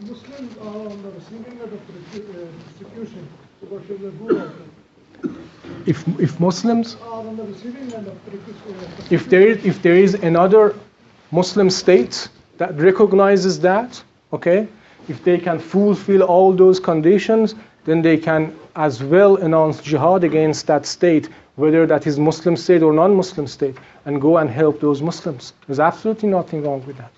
Muslims are on the receiving end of persecution. So what should they do about it? If Muslims Are on the receiving end of persecution. if there is another Muslim state that recognizes that, okay, if they can fulfill all those conditions, then they can as well announce jihad against that state, whether that is Muslim state or non-Muslim state, and go and help those Muslims. There's absolutely nothing wrong with that.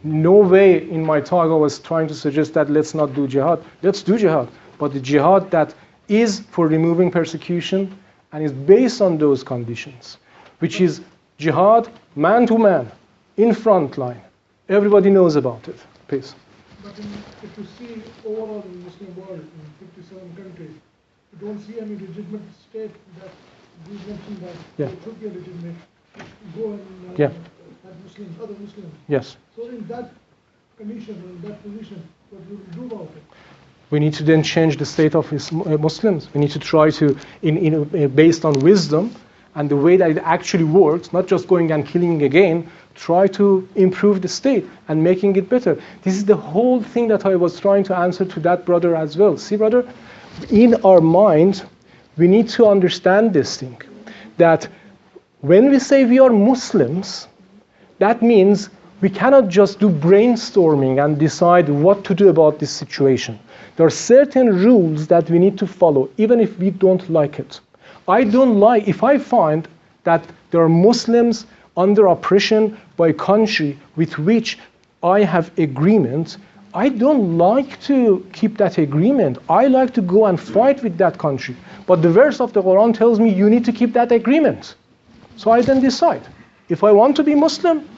No way in my talk I was trying to suggest that let's not do jihad. Let's do jihad, but the jihad that is for removing persecution and is based on those conditions, which is jihad man to man, in front line. Everybody knows about it. Peace. But if you see overall in the Muslim world, in 57 countries, you don't see any legitimate state that you mentioned that Yeah. it should be a legitimate. Go and Yeah. have Muslims, other Muslims. Yes. So in that condition, in that position, what do you do about it? We need to then change the state of Muslims. We need to try to, based on wisdom and the way that it actually works, not just going and killing again, try to improve the state and making it better. This is the whole thing that I was trying to answer to that brother as well. See, brother, in our mind, we need to understand this thing, that when we say we are Muslims, that means we cannot just do brainstorming and decide what to do about this situation. There are certain rules that we need to follow, even if we don't like it. If I find that there are Muslims under oppression by a country with which I have agreement, I don't like to keep that agreement. I like to go and fight with that country. But the verse of the Quran tells me you need to keep that agreement. So I then decide. If I want to be Muslim,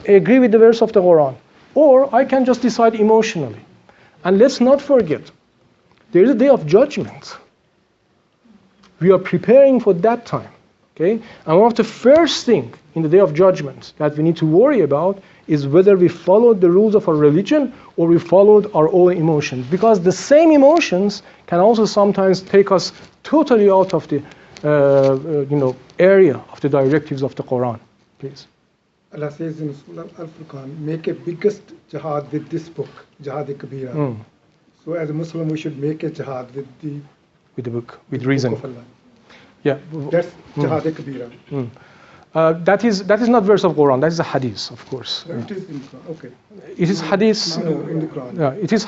I agree with the verse of the Quran. Or I can just decide emotionally. And let's not forget, there is a day of judgment. We are preparing for that time. Okay? And one of the first things in the day of judgment that we need to worry about is whether we followed the rules of our religion or we followed our own emotions. Because the same emotions can also sometimes take us totally out of the area of the directives of the Quran. Please. Allah says in Surah Al-Furqan, make a biggest jihad with this book, Jihad-e-Kabira. So as a Muslim, we should make a jihad with the book, with reason. Book of Allah. Yeah. That's Jihad-e-Kabira. That is not verse of Quran. That is a hadith, of course. It is in the Quran. Okay. It is hadith. No, in the Quran. No, it is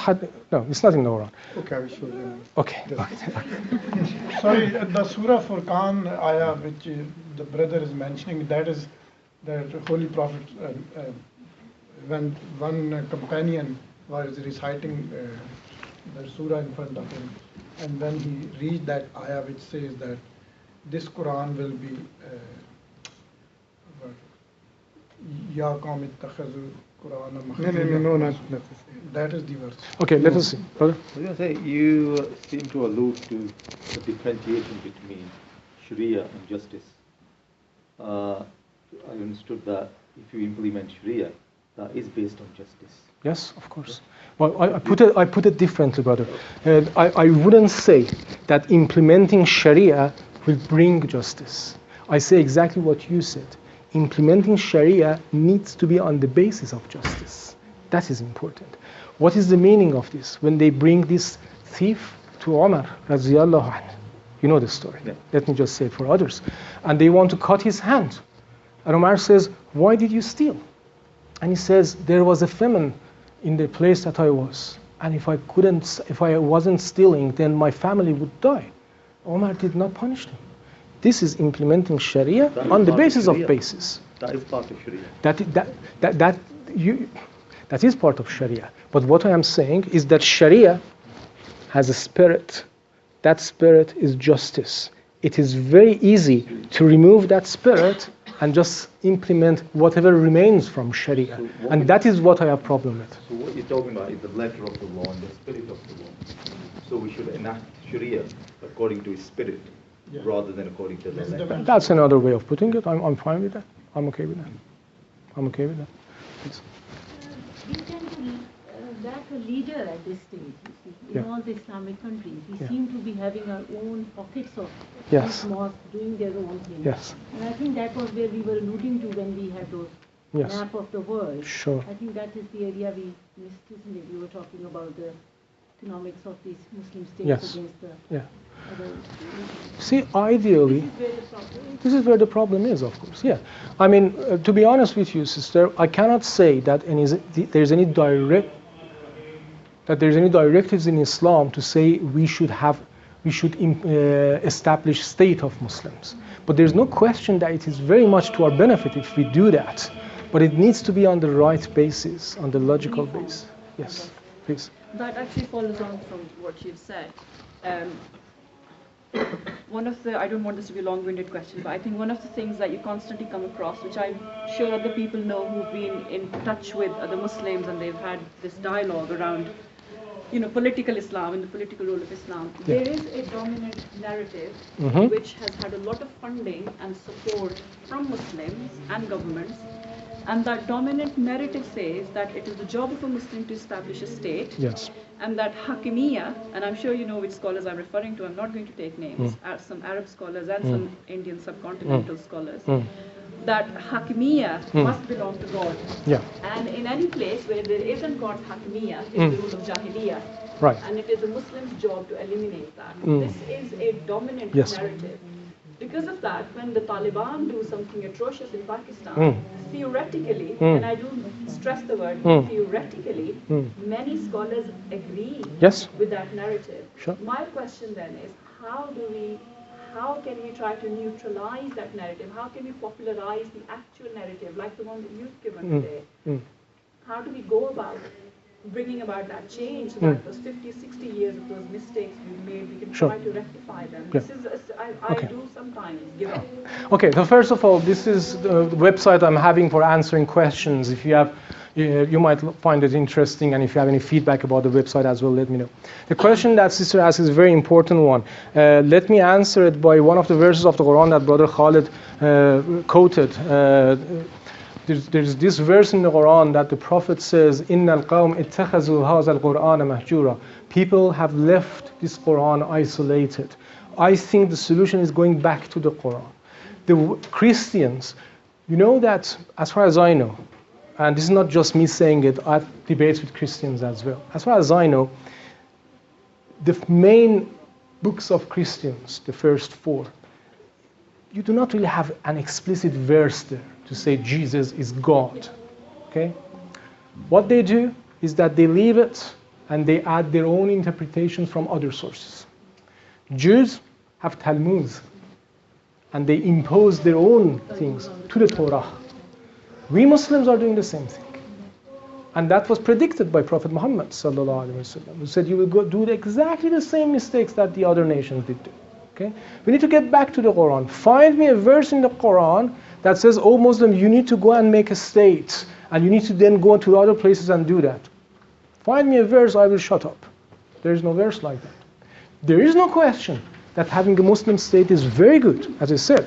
no, it's not in the Quran. Okay, I will show you. Okay. Sorry, the Surah Furqan ayah which the brother is mentioning, that is the Holy Prophet, when one companion was reciting the surah in front of him, and when he read that ayah which says that this Quran will be Ya Qawm ittakhazu Qur'ana mahjura. No, not That is the verse. Okay, let us see. Brother? I was going to say, you seem to allude to the differentiation between Sharia and justice. I understood that if you implement Sharia, that is based on justice. Yes, of course. Well, I put it differently, brother. I wouldn't say that implementing Sharia will bring justice. I say exactly what you said. Implementing Sharia needs to be on the basis of justice. That is important. What is the meaning of this? When they bring this thief to Umar, radiyallahu anhu, you know the story. Yeah. Let me just say it for others. And they want to cut his hand. And Umar says, why did you steal? And he says, there was a famine in the place that I was. And if I wasn't stealing, then my family would die. Umar did not punish them. This is implementing Sharia on the basis of basis. That is part of Sharia. That is part of Sharia. But what I am saying is that Sharia has a spirit. That spirit is justice. It is very easy to remove that spirit and just implement whatever remains from Sharia. And that is what I have problem with. So what you're talking about is the letter of the law and the spirit of the law. So we should enact Sharia according to its spirit, rather than according to the letter. That's another way of putting it. I'm fine with that. I'm okay with that. I'm okay with that. Please. We tend to lack a leader at this stage. You see. In all the Islamic countries, we seem to be having our own pockets of Yes. mosques doing their own thing. Yes. And I think that was where we were alluding to when we had those Yes. map of the world. Sure. I think that is the area we missed, isn't it? We were talking about the economics of these Muslim states Yes. against the Yeah. other. See, ideally, this is where the problem is, of course. Yeah. I mean, to be honest with you, sister, I cannot say that there's any directives in Islam to say we should establish state of Muslims. But there's no question that it is very much to our benefit if we do that. But it needs to be on the right basis, on the logical basis. Yes, please. That actually follows on from what you've said. I don't want this to be a long-winded question, but I think one of the things that you constantly come across, which I'm sure other people know who've been in touch with other Muslims and they've had this dialogue around, political Islam and the political role of Islam. Yeah. There is a dominant narrative which has had a lot of funding and support from Muslims and governments. And that dominant narrative says that it is the job of a Muslim to establish a state. Yes. And that Hakimiyya, and I'm sure you know which scholars I'm referring to, I'm not going to take names, some Arab scholars and some Indian subcontinental scholars, that Hakimiyya must belong to God. Yeah. And in any place where there isn't God's Hakimiyya, it's the rule of Jahiliyyah. Right. And it is a Muslim's job to eliminate that. This is a dominant narrative. Because of that, when the Taliban do something atrocious in Pakistan, theoretically, and I do stress the word theoretically, many scholars agree with that narrative. Sure. My question then is, how can we try to neutralize that narrative? How can we popularize the actual narrative, like the one that you've given today? How do we go about bringing about that change so that those 50, 60 years of those mistakes we made, we can try to rectify them? Yeah. This is, I do sometimes give up. Okay, so first of all, this is the website I'm having for answering questions. If you have, you might find it interesting, and if you have any feedback about the website as well, let me know. The question that sister asked is a very important one. Let me answer it by one of the verses of the Quran that Brother Khalid quoted. There's this verse in the Quran that the Prophet says, "Innal qawm ittakhazu hadha al-Qur'ana mahjura." People have left this Quran isolated. I think the solution is going back to the Quran. The Christians, you know that, as far as I know, and this is not just me saying it, I've debates with Christians as well. As far as I know, the main books of Christians, the first 4, you do not really have an explicit verse there to say Jesus is God. Okay? What they do is that they leave it and they add their own interpretation from other sources. Jews have Talmuds and they impose their own things to the Torah. We Muslims are doing the same thing. And that was predicted by Prophet Muhammad sallallahu alaihi wasallam, who said you will do exactly the same mistakes that the other nations did do. Okay? We need to get back to the Quran. Find me a verse in the Quran that says, oh Muslim, you need to go and make a state, and you need to then go to other places and do that. Find me a verse, I will shut up. There is no verse like that. There is no question that having a Muslim state is very good, as I said.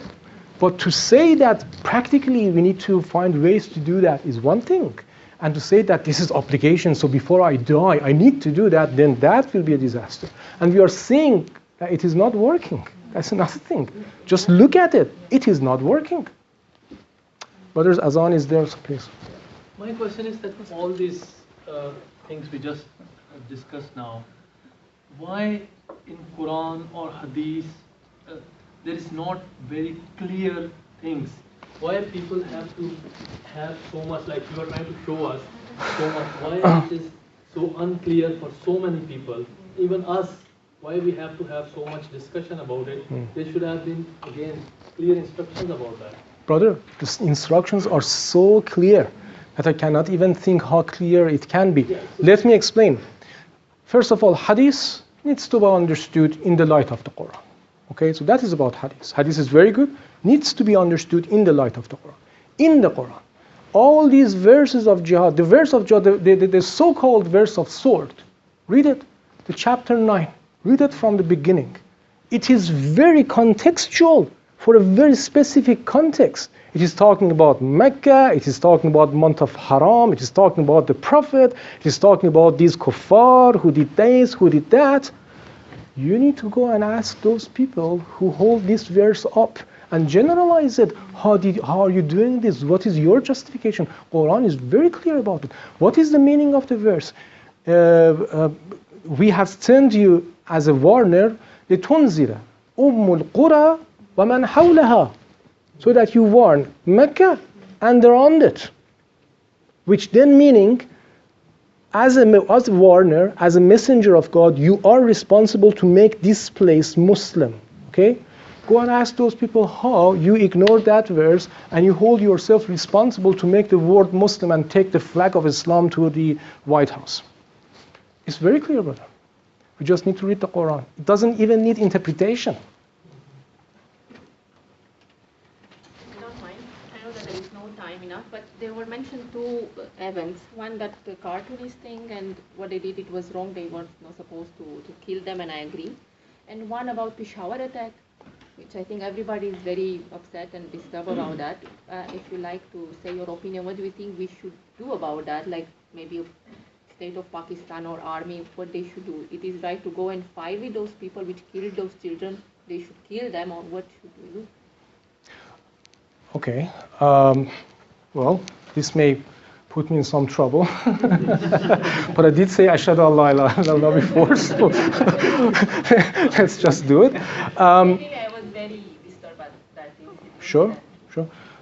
But to say that practically we need to find ways to do that is one thing. And to say that this is obligation, so before I die, I need to do that, then that will be a disaster. And we are seeing that it is not working. That's another thing. Just look at it. It is not working. Brothers, Azan is there, so please. My question is that all these things we just discussed now, why in Quran or Hadith there is not very clear things? Why people have to have so much, like you are trying to show us so much? Why it is so unclear for so many people, even us? Why we have to have so much discussion about it? There should have been, again, clear instructions about that. Brother, the instructions are so clear that I cannot even think how clear it can be. Yeah, so let me explain. First of all, Hadith needs to be understood in the light of the Quran. Okay, so that is about Hadith. Hadith is very good, needs to be understood in the light of the Quran. In the Quran, all these verses of Jihad, the verse of Jihad, the so-called verse of sword, read it, the chapter 9, read it from the beginning. It is very contextual for a very specific context. It is talking about Mecca, it is talking about the month of Haram, it is talking about the Prophet, it is talking about these kuffar, who did this, who did that. You need to go and ask those people who hold this verse up and generalize it. How are you doing this? What is your justification? Quran is very clear about it. What is the meaning of the verse? We have sent you as a warner لِتُنْزِرَ أُمُّ الْقُرَى وَمَنْ حَوْلَهَا, so that you warn Mecca and around it. Which then meaning, as a warner, as a messenger of God, you are responsible to make this place Muslim. Okay? Go and ask those people how you ignore that verse and you hold yourself responsible to make the world Muslim and take the flag of Islam to the White House. It's very clear, brother. We just need to read the Quran. It doesn't even need interpretation. I don't mind. I know that there is no time enough, but there were mentioned two events. One, that the cartoonist thing, and what they did, it was wrong. They weren't not supposed to kill them, and I agree. And one about Peshawar attack, which I think everybody is very upset and disturbed about that. If you like to say your opinion, what do you think we should do about that? Like maybe state of Pakistan or army, what they should do? It is right to go and fight with those people which killed those children. They should kill them, or what should we do? Okay. Well, this may put me in some trouble. But I did say Ashhadu an la ilaha illallah before, so let's just do it. Really, I was very disturbed by that. Sure.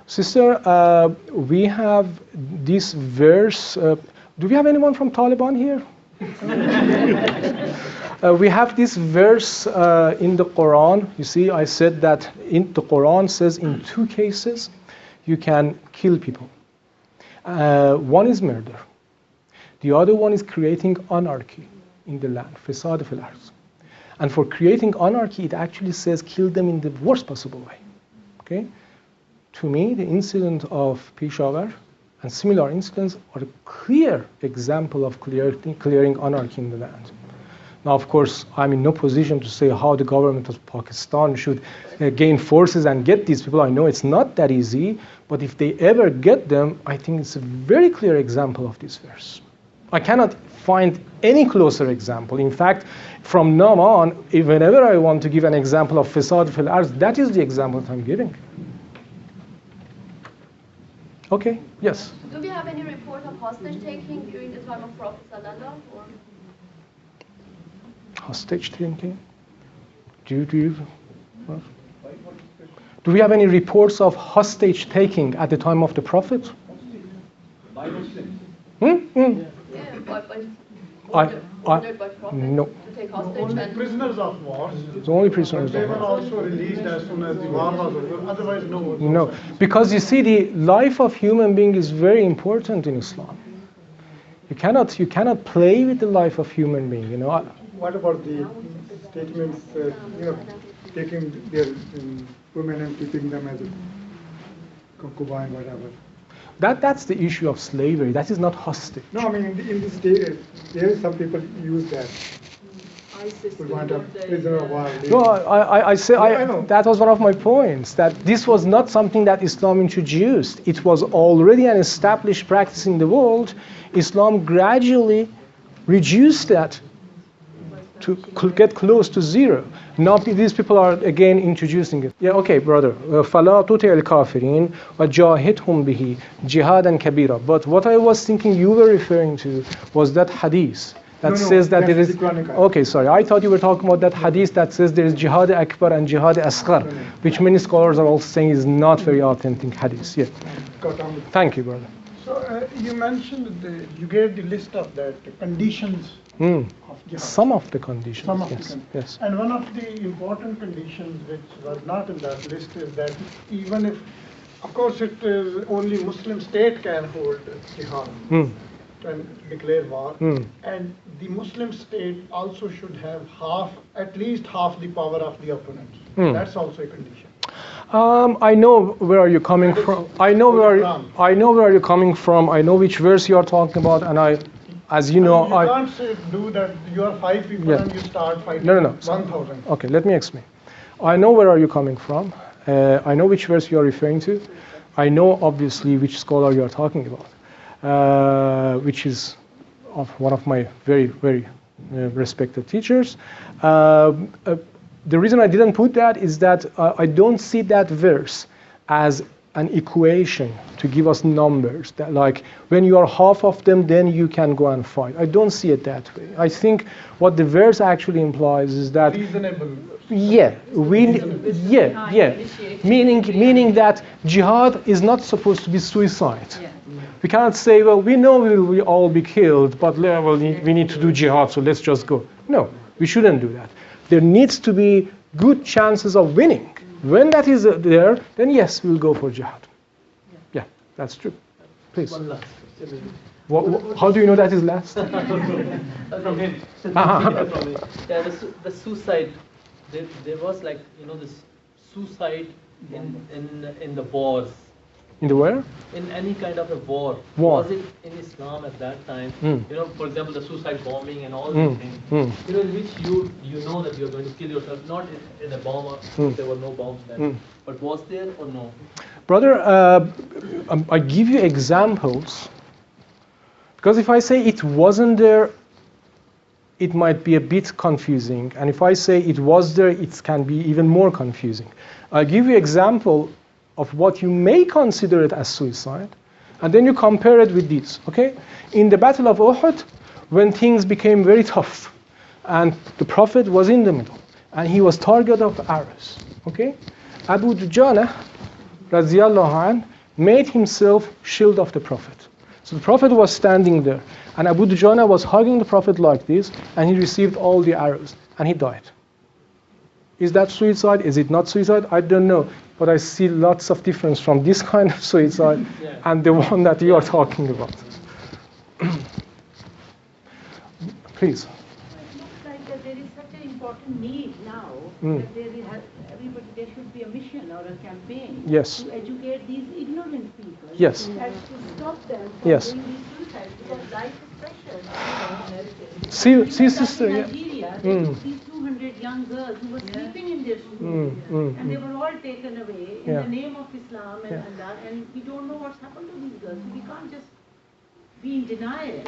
Sister, we have this verse. Do we have anyone from Taliban here? We have this verse in the Quran. You see, I said that in the Quran says in two cases you can kill people. One is murder. The other one is creating anarchy in the land, fasad fil ard. And for creating anarchy, it actually says kill them in the worst possible way. Okay? To me, the incident of Peshawar and similar incidents are a clear example of clearing anarchy in the land. Now, of course, I'm in no position to say how the government of Pakistan should gain forces and get these people. I know it's not that easy, but if they ever get them, I think it's a very clear example of this verse. I cannot find any closer example. In fact, from now on, whenever I want to give an example of fasad fil ard, that is the example that I'm giving. Okay, yes? Do we have any report of hostage taking during the time of Prophet Sallallahu? Hostage taking? Do we have any reports of hostage taking at the time of the Prophet? By Muslims? Yeah, ordered by Prophet no. to take hostage. Only And prisoners of war. The only prisoners But they of were war. also released as soon as the war was over. Otherwise, no. No, because you see, the life of human being is very important in Islam. You cannot play with the life of human being. You know. What about the statements, taking their women and keeping them as a concubine, whatever? That's the issue of slavery. That is not hostage. No, I mean, in this day, there some people use that. ISIS We want a don't they, prisoner of war. No, I know. that was one of my points, that this was not something that Islam introduced. It was already an established practice in the world. Islam gradually reduced that to get close to zero. Now these people are again introducing it. Yeah, okay, brother. فَلَا تُطِعِ الْكَافِرِينَ وَجَاهِدْهُمْ بِهِ جِهَادًا كَبِيرًا. But what I was thinking you were referring to was that hadith that says that there is... Okay, sorry. I thought you were talking about that hadith that says there is Jihad Akbar and Jihad Asghar, which many scholars are also saying is not very authentic hadith. Yeah. Thank you, brother. So you mentioned, you gave the list of the conditions of jihad. Some of the conditions, Some of the yes. conditions. Yes. And one of the important conditions which was not in that list is that even if, of course, it is only Muslim state can hold jihad and declare war, and the Muslim state also should have at least half the power of the opponent. That's also a condition. I know where you're coming from. I know where you're coming from. I know which verse you are talking about, and as you know, you can't do that. You are 5 people and you start fighting. No. 1,000. Okay, let me explain. I know where are you coming from. I know which verse you are referring to. I know obviously which scholar you are talking about, which is of one of my very, very respected teachers. the reason I didn't put that is that I don't see that verse as an equation to give us numbers that like when you are half of them then you can go and fight. I don't see it that way. I think what the verse actually implies is that Reasonable. meaning that jihad is not supposed to be suicide. We cannot say, well, we know we will all be killed, but we need to do jihad, so let's just go. No, we shouldn't do that. There needs to be good chances of winning. When that is there, then yes, we'll go for jihad. Yeah, that's true. Please. One last. How do you know that is last? From him. From him. Yeah, the suicide. There was like this suicide in the wars. In the where? In any kind of a war. War. Was it in Islam at that time? For example, the suicide bombing and all Mm. these things. In which you know that you're going to kill yourself, not in a bomb. There were no bombs then. But was there or no? Brother, I give you examples because if I say it wasn't there, it might be a bit confusing, and if I say it was there, it can be even more confusing. I give you example of what you may consider it as suicide, and then you compare it with this, okay? In the Battle of Uhud, when things became very tough, and the Prophet was in the middle, and he was target of arrows, okay? Abu Dujana, radiyallahu anh, made himself shield of the Prophet. So the Prophet was standing there, and Abu Dujana was hugging the Prophet like this, and he received all the arrows, and he died. Is that suicide? Is it not suicide? I don't know. But I see lots of difference from this kind of suicide and the one that you are talking about. Please. It looks like that there is such an important need now that there should be a mission or a campaign Yes. to educate these ignorant people. Yes. And to stop them from Yes. doing these suicides because life is precious. See, sister. In Yeah. Nigeria, they took these 200 young girls who were sleeping in their schools, and they were all taken away in the name of Islam and that, and we don't know what's happened to these girls. We can't just be in denial.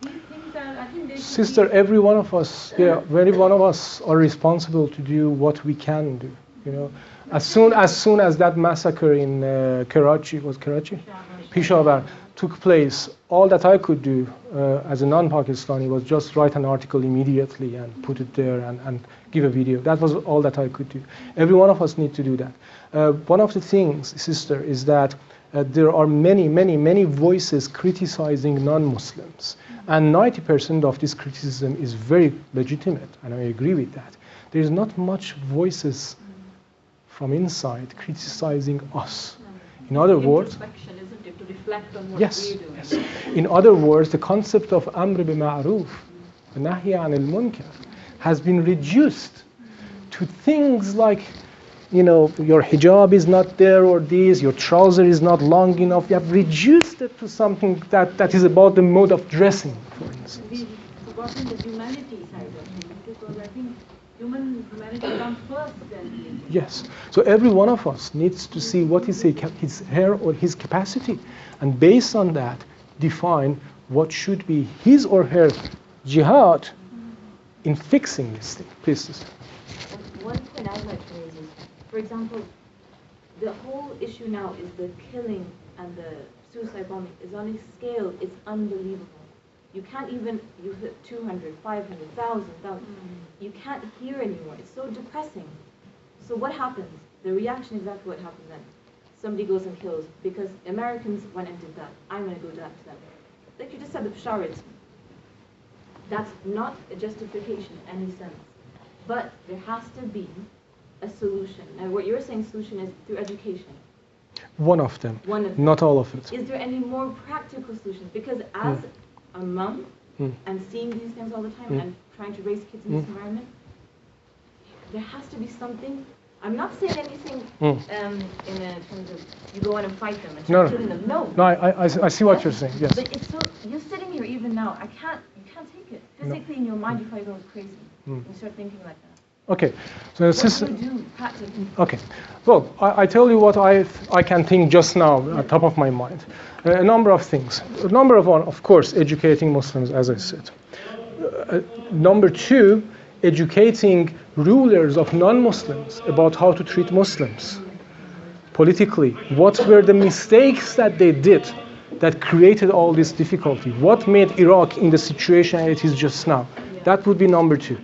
These things are, I think they should Sister, be, every one of us, every one of us are responsible to do what we can do. As soon as that massacre in Peshawar took place, all that I could do as a non-Pakistani was just write an article immediately and put it there and give a video. That was all that I could do. Every one of us need to do that. One of the things, sister, is that there are many voices criticizing non-Muslims. And 90% of this criticism is very legitimate, and I agree with that. There is not much voices from inside criticizing us. In other words, Introspection, isn't it, to reflect on what yes, we're doing? yes. In other words, the concept of amr bil ma'ruf, nahy anil munkar, has been reduced to things like, your hijab is not there or this, your trouser is not long enough. You have reduced it to something that is about the mode of dressing, for instance. we've forgotten the humanity side of it because I think humanity comes first then. Yes. So every one of us needs to see what is her or his capacity, and based on that, define what should be his or her jihad in fixing this thing. Please, sister. One point I'd like to raise is, for example, the whole issue now is the killing and the suicide bombing is on a scale, it's unbelievable. You can't even, you hit 200, 500, 1,000. You can't hear anymore. It's so depressing. So what happens? The reaction is exactly what happens then. Somebody goes and kills because Americans went and did that. I'm going to go back to them. Like you just said, the Peshawarids. That's not a justification in any sense. But there has to be a solution. And what you're saying solution is through education. One of them. One of them. Not all of it. Is there any more practical solutions? Because as a mom and seeing these things all the time and trying to raise kids in this environment, there has to be something. I'm not saying anything in terms of you go in and fight them and start killing them. No. No, I see what you're saying. Yes. But it's so you're sitting here even now. You can't take it physically in your mind. You probably go crazy. You start thinking like that. Okay. So What do you do practically? Okay. Well, I tell you what I can think just now at top of my mind. A number of things. Number one, of course, educating Muslims, as I said. Number two educating rulers of non-Muslims about how to treat Muslims politically. What were the mistakes that they did that created all this difficulty? What made Iraq in the situation it is just now? That would be number 2.